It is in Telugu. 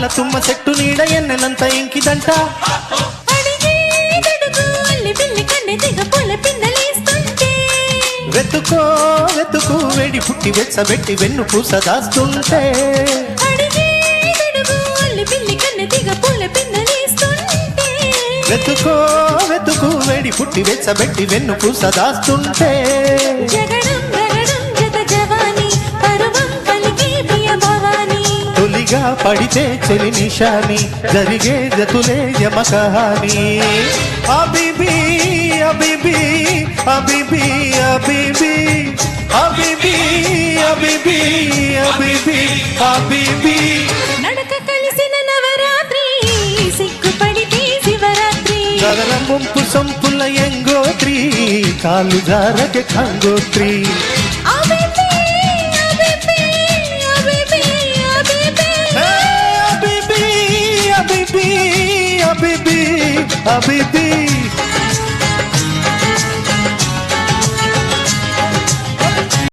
ಅಂదాల ತುಮ್ಮ ಸೆಟ್ಟು ನೀಡ ಎನ್ನೆಲಂತ ಎಂಕಿದಂಟ వెతుకో వెతుకు వేడి పుట్టి వెచ్చబెట్టి వెన్ను పూస దాస్తుంటే వెతుకో వెతుకు వేడి పుట్టి వెచ్చబెట్టి వెన్ను పూస దాస్తుంటే తొలిగా పడితే చెలి నిషాని జరిగే జతులే యమకహాని అబిబి అబిబి అబిబి అబిబి అబిబి అబిబి అబిబి అబిబి నడక కలిసిన నవరాత్రి సిగ్గుపడితే శివరాత్రి గగనం ముంపు సొంపుల ఎంగోత్రి కాలు జారకే కంగోత్రి అబిబి అబిబి అబిబి అబిబి అబిబి అబిబి అబిబి